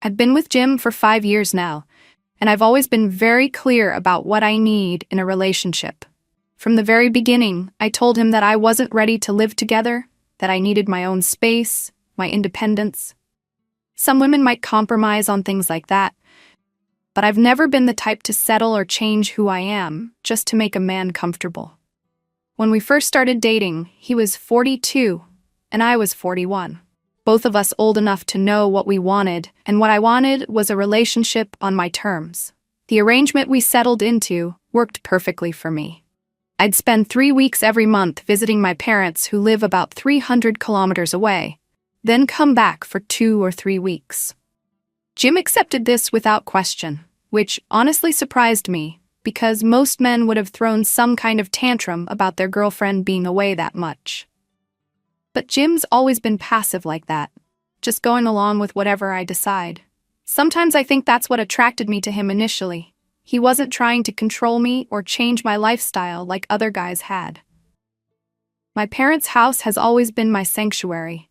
I've been with Jim for 5 years now, and I've always been very clear about what I need in a relationship. From the very beginning, I told him that I wasn't ready to live together, that I needed my own space, my independence. Some women might compromise on things like that, but I've never been the type to settle or change who I am just to make a man comfortable. When we first started dating, he was 42 and I was 41. Both of us old enough to know what we wanted, and what I wanted was a relationship on my terms. The arrangement we settled into worked perfectly for me. I'd spend 3 weeks every month visiting my parents who live about 300 kilometers away, then come back for 2 or 3 weeks. Jim accepted this without question, which honestly surprised me, because most men would have thrown some kind of tantrum about their girlfriend being away that much. But Jim's always been passive like that, just going along with whatever I decide. Sometimes I think that's what attracted me to him initially. He wasn't trying to control me or change my lifestyle like other guys had. My parents' house has always been my sanctuary.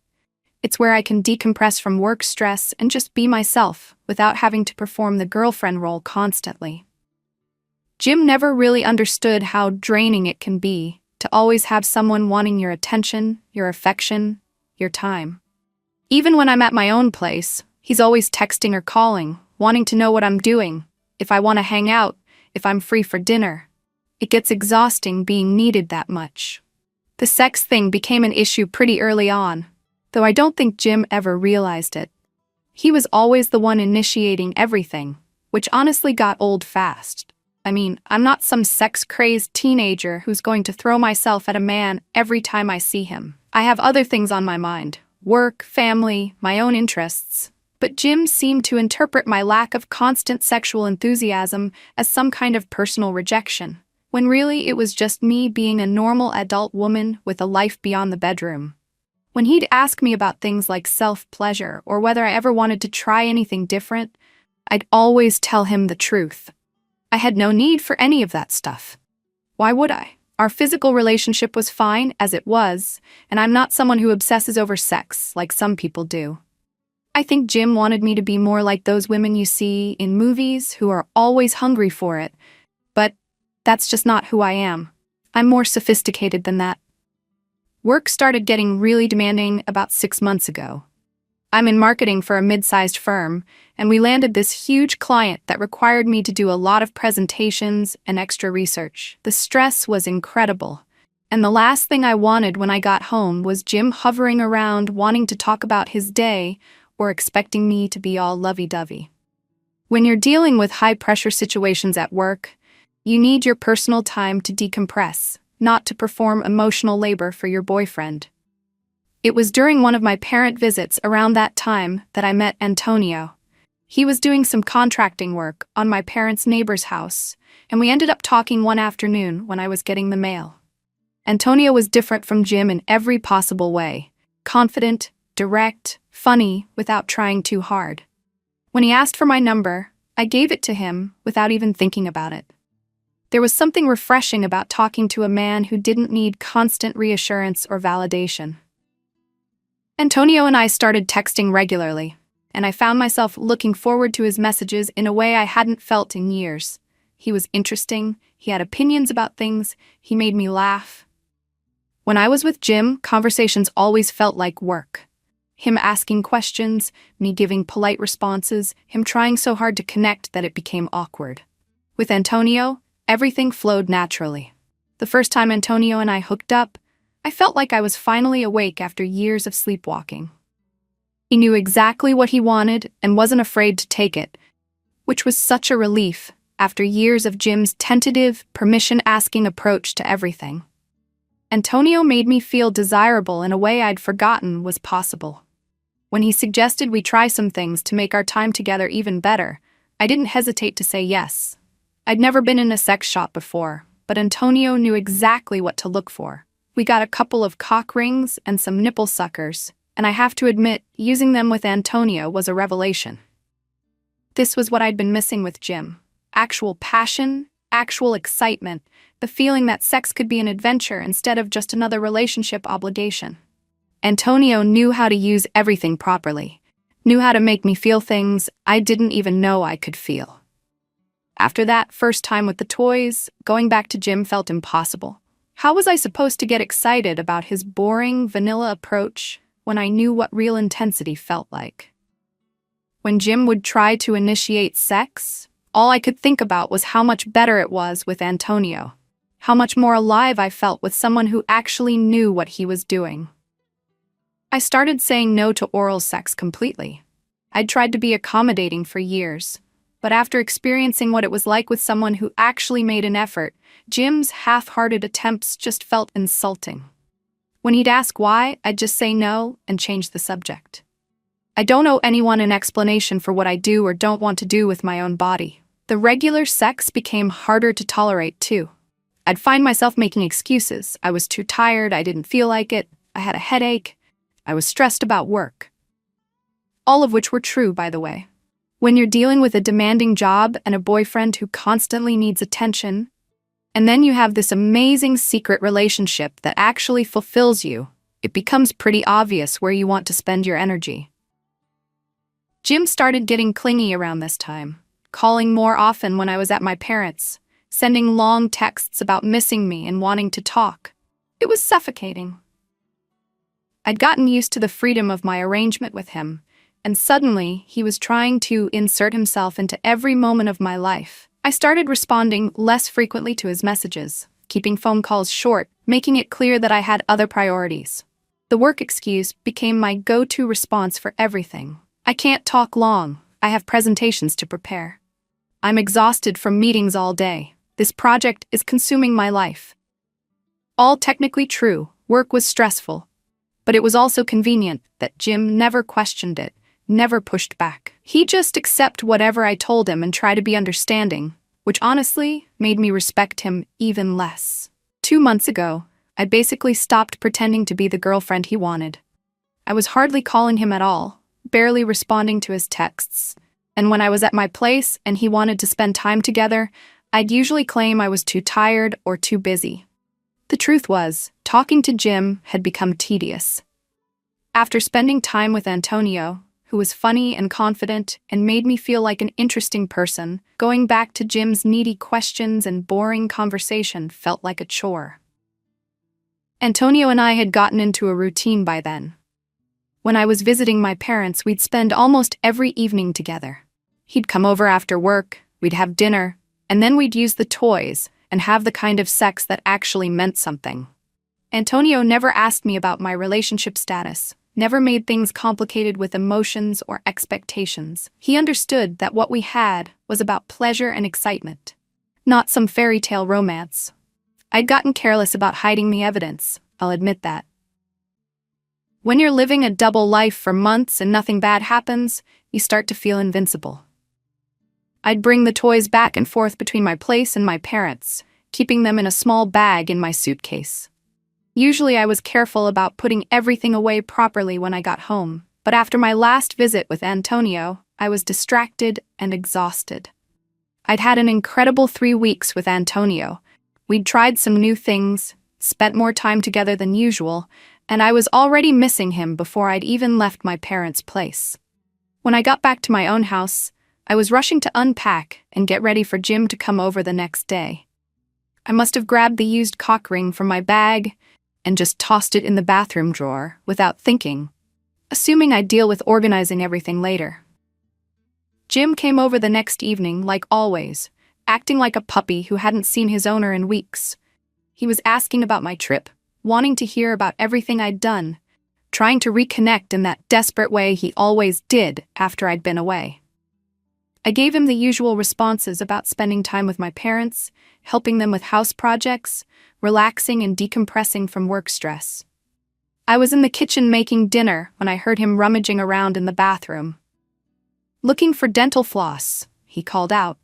It's where I can decompress from work stress and just be myself without having to perform the girlfriend role constantly. Jim never really understood how draining it can be to always have someone wanting your attention, your affection, your time. Even when I'm at my own place, he's always texting or calling, wanting to know what I'm doing, if I want to hang out, if I'm free for dinner. It gets exhausting being needed that much. The sex thing became an issue pretty early on, though I don't think Jim ever realized it. He was always the one initiating everything, which honestly got old fast. I mean, I'm not some sex-crazed teenager who's going to throw myself at a man every time I see him. I have other things on my mind: work, family, my own interests. But Jim seemed to interpret my lack of constant sexual enthusiasm as some kind of personal rejection, when really it was just me being a normal adult woman with a life beyond the bedroom. When he'd ask me about things like self-pleasure or whether I ever wanted to try anything different, I'd always tell him the truth. I had no need for any of that stuff. Why would I? Our physical relationship was fine as it was, and I'm not someone who obsesses over sex like some people do. I think Jim wanted me to be more like those women you see in movies who are always hungry for it, but that's just not who I am. I'm more sophisticated than that. Work started getting really demanding about 6 months ago. I'm in marketing for a mid-sized firm, and we landed this huge client that required me to do a lot of presentations and extra research. The stress was incredible, and the last thing I wanted when I got home was Jim hovering around wanting to talk about his day or expecting me to be all lovey-dovey. When you're dealing with high-pressure situations at work, you need your personal time to decompress, not to perform emotional labor for your boyfriend. It was during one of my parent visits around that time that I met Antonio. He was doing some contracting work on my parents' neighbor's house, and we ended up talking one afternoon when I was getting the mail. Antonio was different from Jim in every possible way: confident, direct, funny, without trying too hard. When he asked for my number, I gave it to him without even thinking about it. There was something refreshing about talking to a man who didn't need constant reassurance or validation. Antonio and I started texting regularly, and I found myself looking forward to his messages in a way I hadn't felt in years. He was interesting, he had opinions about things, he made me laugh. When I was with Jim, conversations always felt like work. Him asking questions, me giving polite responses, him trying so hard to connect that it became awkward. With Antonio, everything flowed naturally. The first time Antonio and I hooked up, I felt like I was finally awake after years of sleepwalking. He knew exactly what he wanted and wasn't afraid to take it, which was such a relief after years of Jim's tentative, permission-asking approach to everything. Antonio made me feel desirable in a way I'd forgotten was possible. When he suggested we try some things to make our time together even better, I didn't hesitate to say yes. I'd never been in a sex shop before, but Antonio knew exactly what to look for. We got a couple of cock rings and some nipple suckers, and I have to admit, using them with Antonio was a revelation. This was what I'd been missing with Jim: actual passion, actual excitement, the feeling that sex could be an adventure instead of just another relationship obligation. Antonio knew how to use everything properly. knew how to make me feel things I didn't even know I could feel. After that first time with the toys, going back to Jim felt impossible. How was I supposed to get excited about his boring, vanilla approach when I knew what real intensity felt like? When Jim would try to initiate sex, all I could think about was how much better it was with Antonio. How much more alive I felt with someone who actually knew what he was doing. I started saying no to oral sex completely. I'd tried to be accommodating for years, but after experiencing what it was like with someone who actually made an effort, Jim's half-hearted attempts just felt insulting. When he'd ask why, I'd just say no and change the subject. I don't owe anyone an explanation for what I do or don't want to do with my own body. The regular sex became harder to tolerate too. I'd find myself making excuses. I was too tired, I didn't feel like it, I had a headache, I was stressed about work. All of which were true, by the way. When you're dealing with a demanding job and a boyfriend who constantly needs attention, and then you have this amazing secret relationship that actually fulfills you, it becomes pretty obvious where you want to spend your energy. Jim started getting clingy around this time, calling more often when I was at my parents', sending long texts about missing me and wanting to talk. It was suffocating. I'd gotten used to the freedom of my arrangement with him, and suddenly he was trying to insert himself into every moment of my life. I started responding less frequently to his messages, keeping phone calls short, making it clear that I had other priorities. The work excuse became my go-to response for everything. I can't talk long. I have presentations to prepare. I'm exhausted from meetings all day. This project is consuming my life. All technically true, work was stressful. But it was also convenient that Jim never questioned it, never pushed back. He'd just accept whatever I told him and try to be understanding, which honestly made me respect him even less. 2 months ago, I basically stopped pretending to be the girlfriend he wanted. I was hardly calling him at all, barely responding to his texts, and when I was at my place and he wanted to spend time together, I'd usually claim I was too tired or too busy. The truth was, talking to Jim had become tedious. After spending time with Antonio, who was funny and confident and made me feel like an interesting person, going back to Jim's needy questions and boring conversation felt like a chore. Antonio and I had gotten into a routine by then. When I was visiting my parents, we'd spend almost every evening together. He'd come over after work, we'd have dinner, and then we'd use the toys and have the kind of sex that actually meant something. Antonio never asked me about my relationship status, never made things complicated with emotions or expectations. He understood that what we had was about pleasure and excitement, not some fairy tale romance. I'd gotten careless about hiding the evidence, I'll admit that. When you're living a double life for months and nothing bad happens, you start to feel invincible. I'd bring the toys back and forth between my place and my parents', keeping them in a small bag in my suitcase. Usually I was careful about putting everything away properly when I got home, but after my last visit with Antonio, I was distracted and exhausted. I'd had an incredible 3 weeks with Antonio. We'd tried some new things, spent more time together than usual, and I was already missing him before I'd even left my parents' place. When I got back to my own house, I was rushing to unpack and get ready for Jim to come over the next day. I must have grabbed the used cock ring from my bag and just tossed it in the bathroom drawer without thinking, assuming I'd deal with organizing everything later. Jim came over the next evening like always, acting like a puppy who hadn't seen his owner in weeks. He was asking about my trip, wanting to hear about everything I'd done, trying to reconnect in that desperate way he always did after I'd been away. I gave him the usual responses about spending time with my parents, helping them with house projects, relaxing and decompressing from work stress. I was in the kitchen making dinner when I heard him rummaging around in the bathroom. "Looking for dental floss," he called out,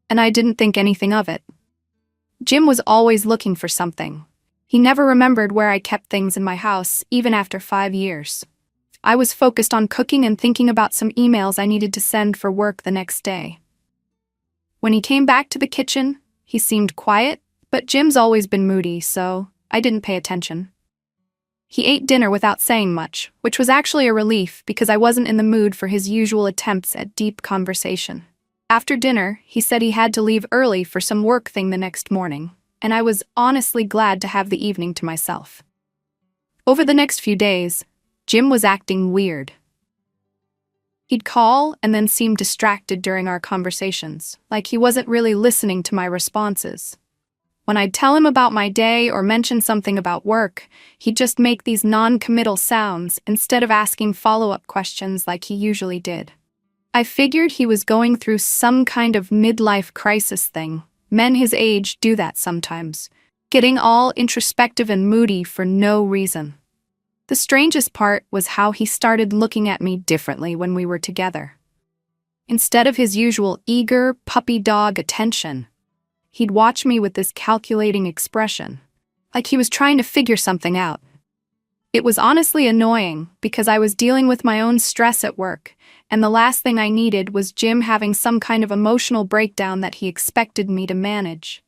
and I didn't think anything of it. Jim was always looking for something. He never remembered where I kept things in my house, even after 5 years. I was focused on cooking and thinking about some emails I needed to send for work the next day. When he came back to the kitchen, he seemed quiet, but Jim's always been moody, so I didn't pay attention. He ate dinner without saying much, which was actually a relief because I wasn't in the mood for his usual attempts at deep conversation. After dinner, he said he had to leave early for some work thing the next morning, and I was honestly glad to have the evening to myself. Over the next few days, Jim was acting weird. He'd call and then seem distracted during our conversations, like he wasn't really listening to my responses. When I'd tell him about my day or mention something about work, he'd just make these non-committal sounds instead of asking follow-up questions like he usually did. I figured he was going through some kind of midlife crisis thing. Men his age do that sometimes, getting all introspective and moody for no reason. The strangest part was how he started looking at me differently when we were together. Instead of his usual eager, puppy dog attention, he'd watch me with this calculating expression, like he was trying to figure something out. It was honestly annoying because I was dealing with my own stress at work, and the last thing I needed was Jim having some kind of emotional breakdown that he expected me to manage.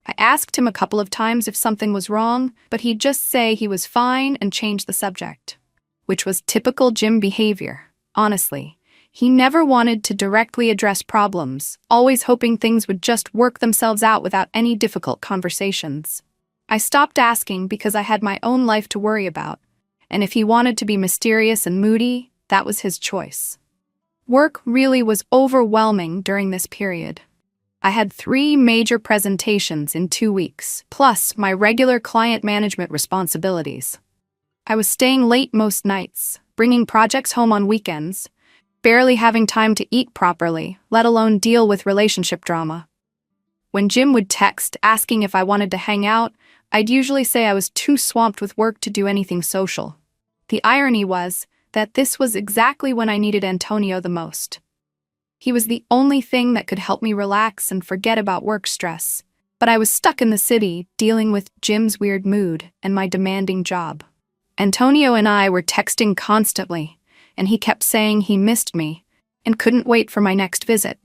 I asked him a couple of times if something was wrong, but he'd just say he was fine and change the subject, which was typical Jim behavior, honestly. He never wanted to directly address problems, always hoping things would just work themselves out without any difficult conversations. I stopped asking because I had my own life to worry about, and if he wanted to be mysterious and moody, that was his choice. Work really was overwhelming during this period. I had 3 major presentations in 2 weeks, plus my regular client management responsibilities. I was staying late most nights, bringing projects home on weekends, barely having time to eat properly, let alone deal with relationship drama. When Jim would text asking if I wanted to hang out, I'd usually say I was too swamped with work to do anything social. The irony was that this was exactly when I needed Antonio the most. He was the only thing that could help me relax and forget about work stress, but I was stuck in the city dealing with Jim's weird mood and my demanding job. Antonio and I were texting constantly, and he kept saying he missed me and couldn't wait for my next visit.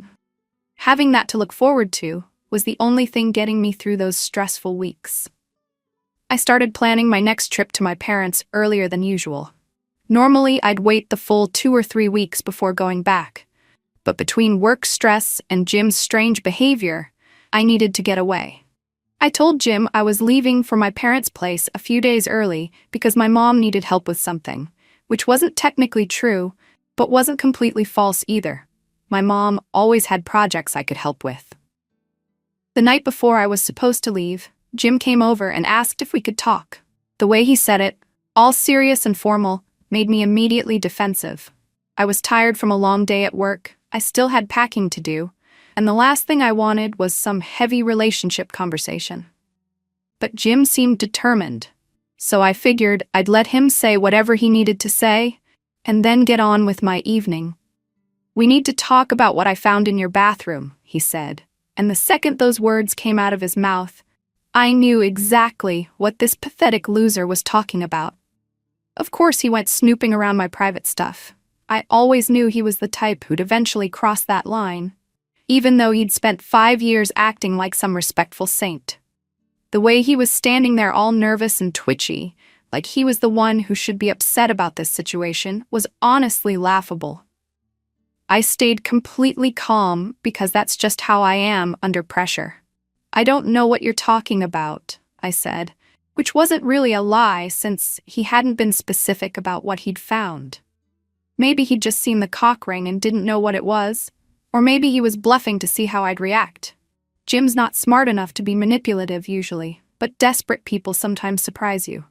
Having that to look forward to was the only thing getting me through those stressful weeks. I started planning my next trip to my parents earlier than usual. Normally, I'd wait the full 2 or 3 weeks before going back, but between work stress and Jim's strange behavior, I needed to get away. I told Jim I was leaving for my parents' place a few days early because my mom needed help with something, which wasn't technically true, but wasn't completely false either. My mom always had projects I could help with. The night before I was supposed to leave, Jim came over and asked if we could talk. The way he said it, all serious and formal, made me immediately defensive. I was tired from a long day at work, I still had packing to do, and the last thing I wanted was some heavy relationship conversation. But Jim seemed determined, so I figured I'd let him say whatever he needed to say, and then get on with my evening. "We need to talk about what I found in your bathroom," he said, and the second those words came out of his mouth, I knew exactly what this pathetic loser was talking about. Of course he went snooping around my private stuff. I always knew he was the type who'd eventually cross that line, even though he'd spent 5 years acting like some respectful saint. The way he was standing there all nervous and twitchy, like he was the one who should be upset about this situation, was honestly laughable. I stayed completely calm because that's just how I am under pressure. "I don't know what you're talking about," I said, which wasn't really a lie since he hadn't been specific about what he'd found. Maybe he'd just seen the cock ring and didn't know what it was, or maybe he was bluffing to see how I'd react. Jim's not smart enough to be manipulative usually, but desperate people sometimes surprise you.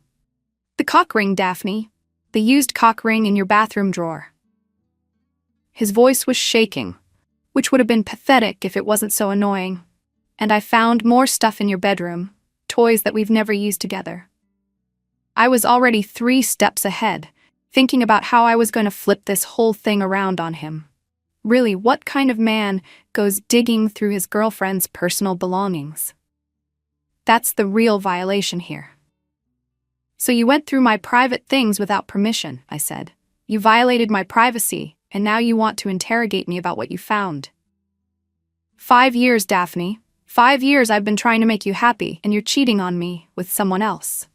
"The cock ring, Daphne. The used cock ring in your bathroom drawer." His voice was shaking, which would have been pathetic if it wasn't so annoying. "And I found more stuff in your bedroom, toys that we've never used together." I was already 3 steps ahead, thinking about how I was going to flip this whole thing around on him. Really, what kind of man goes digging through his girlfriend's personal belongings? That's the real violation here. "So you went through my private things without permission," I said. "You violated my privacy, and now you want to interrogate me about what you found." 5 years, Daphne. 5 years I've been trying to make you happy, and you're cheating on me with someone else."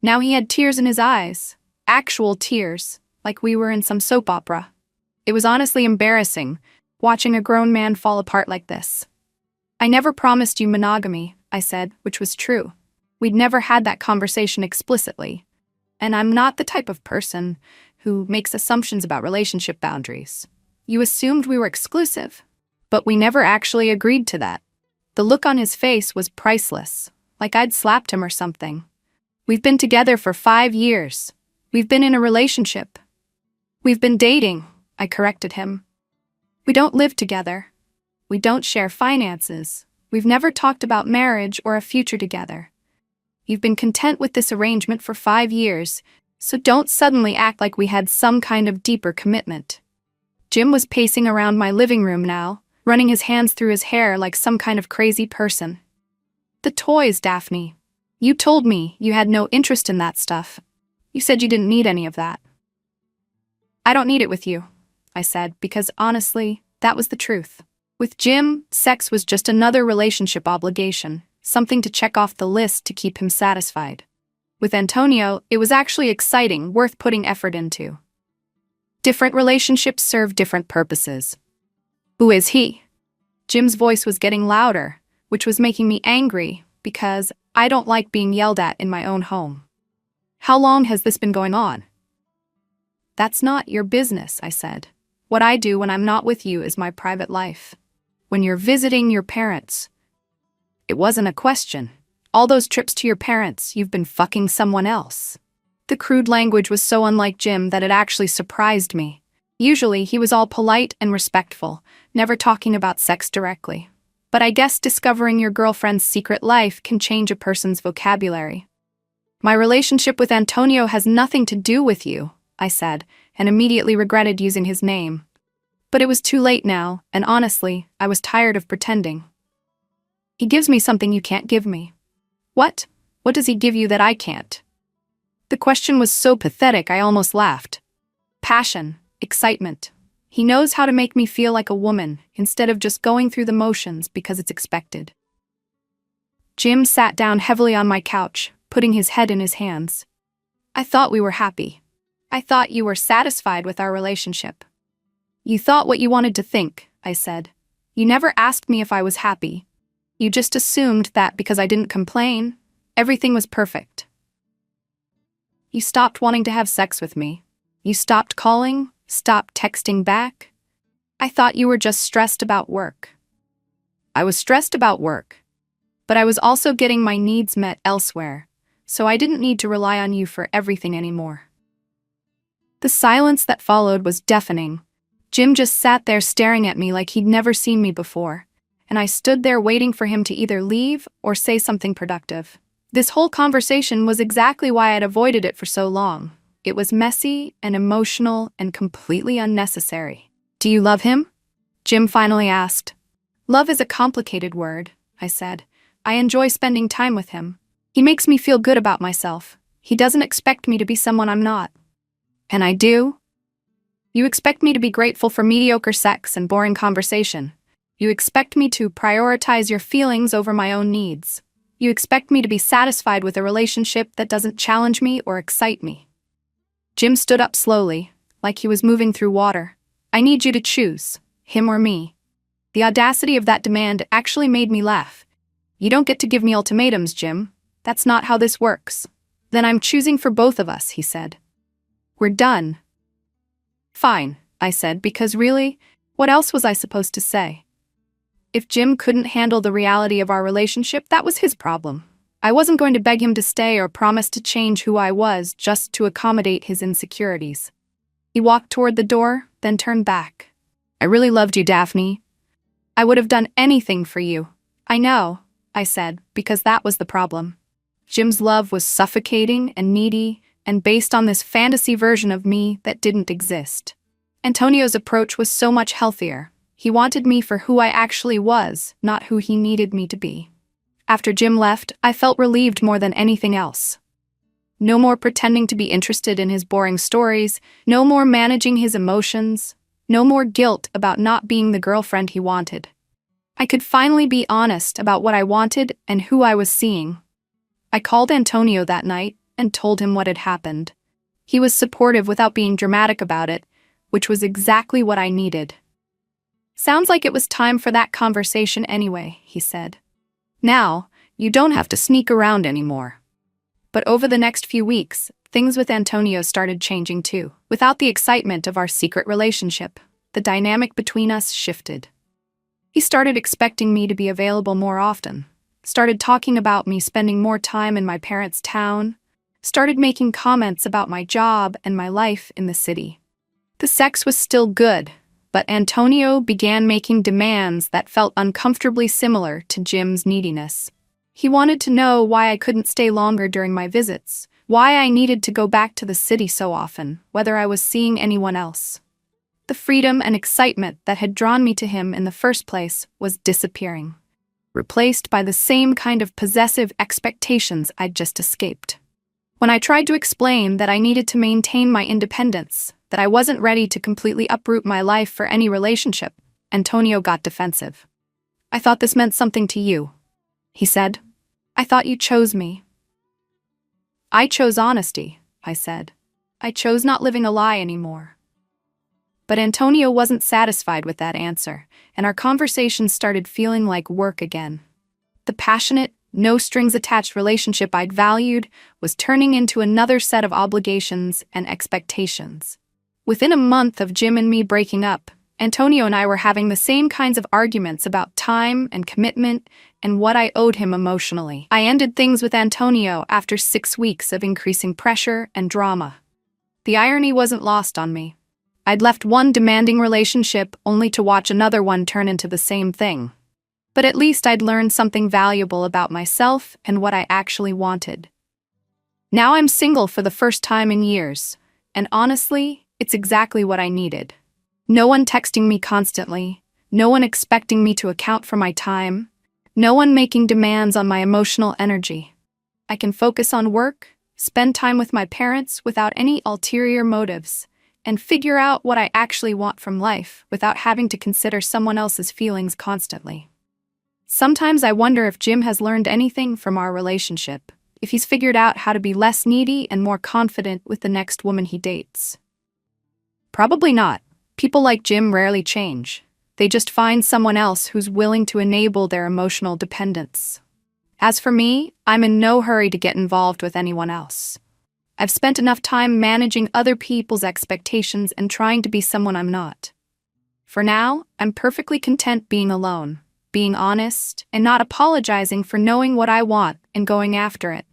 Now he had tears in his eyes. Actual tears, like we were in some soap opera. It was honestly embarrassing, watching a grown man fall apart like this. "I never promised you monogamy," I said, which was true. We'd never had that conversation explicitly. And I'm not the type of person who makes assumptions about relationship boundaries. You assumed we were exclusive, but we never actually agreed to that. The look on his face was priceless, like I'd slapped him or something. "We've been together for 5 years. We've been in a relationship. We've been dating," I corrected him. "We don't live together. We don't share finances. We've never talked about marriage or a future together. You've been content with this arrangement for 5 years, so don't suddenly act like we had some kind of deeper commitment." Jim was pacing around my living room now, running his hands through his hair like some kind of crazy person. "The toys, Daphne. You told me you had no interest in that stuff. You said you didn't need any of that." "I don't need it with you," I said, because honestly, that was the truth. With Jim, sex was just another relationship obligation, something to check off the list to keep him satisfied. With Antonio, it was actually exciting, worth putting effort into. Different relationships serve different purposes. "Who is he?" Jim's voice was getting louder, which was making me angry, because I don't like being yelled at in my own home. "How long has this been going on?" "That's not your business," I said. "What I do when I'm not with you is my private life. When you're visiting your parents..." It wasn't a question. "All those trips to your parents, you've been fucking someone else." The crude language was so unlike Jim that it actually surprised me. Usually, he was all polite and respectful, never talking about sex directly. But I guess discovering your girlfriend's secret life can change a person's vocabulary. "My relationship with Antonio has nothing to do with you," I said, and immediately regretted using his name. But it was too late now, and honestly, I was tired of pretending. "He gives me something you can't give me." "What? What does he give you that I can't?" The question was so pathetic I almost laughed. "Passion, excitement. He knows how to make me feel like a woman, instead of just going through the motions because it's expected." Jim sat down heavily on my couch, putting his head in his hands. "I thought we were happy. I thought you were satisfied with our relationship." "You thought what you wanted to think," I said. "You never asked me if I was happy. You just assumed that because I didn't complain, everything was perfect. You stopped wanting to have sex with me. You stopped calling, stopped texting back. I thought you were just stressed about work." I was stressed about work, but I was also getting my needs met elsewhere, so I didn't need to rely on you for everything anymore. The silence that followed was deafening. Jim just sat there staring at me like he'd never seen me before, and I stood there waiting for him to either leave or say something productive. This whole conversation was exactly why I'd avoided it for so long. It was messy and emotional and completely unnecessary. "Do you love him?" Jim finally asked. "Love is a complicated word," I said. "I enjoy spending time with him. He makes me feel good about myself. He doesn't expect me to be someone I'm not." "And I do?" "You expect me to be grateful for mediocre sex and boring conversation. You expect me to prioritize your feelings over my own needs. You expect me to be satisfied with a relationship that doesn't challenge me or excite me." Jim stood up slowly, like he was moving through water. "I need you to choose, him or me." The audacity of that demand actually made me laugh. "You don't get to give me ultimatums, Jim. That's not how this works." "Then I'm choosing for both of us," he said. "We're done." "Fine," I said, because really, what else was I supposed to say? If Jim couldn't handle the reality of our relationship, that was his problem. I wasn't going to beg him to stay or promise to change who I was just to accommodate his insecurities. He walked toward the door, then turned back. "I really loved you, Daphne. I would have done anything for you." "I know," I said, because that was the problem. Jim's love was suffocating and needy, and based on this fantasy version of me that didn't exist. Antonio's approach was so much healthier. He wanted me for who I actually was, not who he needed me to be. After Jim left, I felt relieved more than anything else. No more pretending to be interested in his boring stories, no more managing his emotions, no more guilt about not being the girlfriend he wanted. I could finally be honest about what I wanted and who I was seeing. I called Antonio that night, and told him what had happened. He was supportive without being dramatic about it, which was exactly what I needed. "Sounds like it was time for that conversation anyway," he said. "Now, you don't have to sneak around anymore." But over the next few weeks, things with Antonio started changing too. Without the excitement of our secret relationship, the dynamic between us shifted. He started expecting me to be available more often, started talking about me spending more time in my parents' town, started making comments about my job and my life in the city. The sex was still good, but Antonio began making demands that felt uncomfortably similar to Jim's neediness. He wanted to know why I couldn't stay longer during my visits, why I needed to go back to the city so often, whether I was seeing anyone else. The freedom and excitement that had drawn me to him in the first place was disappearing, replaced by the same kind of possessive expectations I'd just escaped. When I tried to explain that I needed to maintain my independence, that I wasn't ready to completely uproot my life for any relationship, Antonio got defensive. "I thought this meant something to you," he said. "I thought you chose me." "I chose honesty," I said. "I chose not living a lie anymore." But Antonio wasn't satisfied with that answer, and our conversation started feeling like work again. The passionate, no-strings-attached relationship I'd valued was turning into another set of obligations and expectations. Within a month of Jim and me breaking up, Antonio and I were having the same kinds of arguments about time and commitment and what I owed him emotionally. I ended things with Antonio after 6 weeks of increasing pressure and drama. The irony wasn't lost on me. I'd left one demanding relationship only to watch another one turn into the same thing. But at least I'd learned something valuable about myself and what I actually wanted. Now I'm single for the first time in years, and honestly, it's exactly what I needed. No one texting me constantly, no one expecting me to account for my time, no one making demands on my emotional energy. I can focus on work, spend time with my parents without any ulterior motives, and figure out what I actually want from life without having to consider someone else's feelings constantly. Sometimes I wonder if Jim has learned anything from our relationship, if he's figured out how to be less needy and more confident with the next woman he dates. Probably not. People like Jim rarely change. They just find someone else who's willing to enable their emotional dependence. As for me, I'm in no hurry to get involved with anyone else. I've spent enough time managing other people's expectations and trying to be someone I'm not. For now, I'm perfectly content being alone, being honest, and not apologizing for knowing what I want and going after it.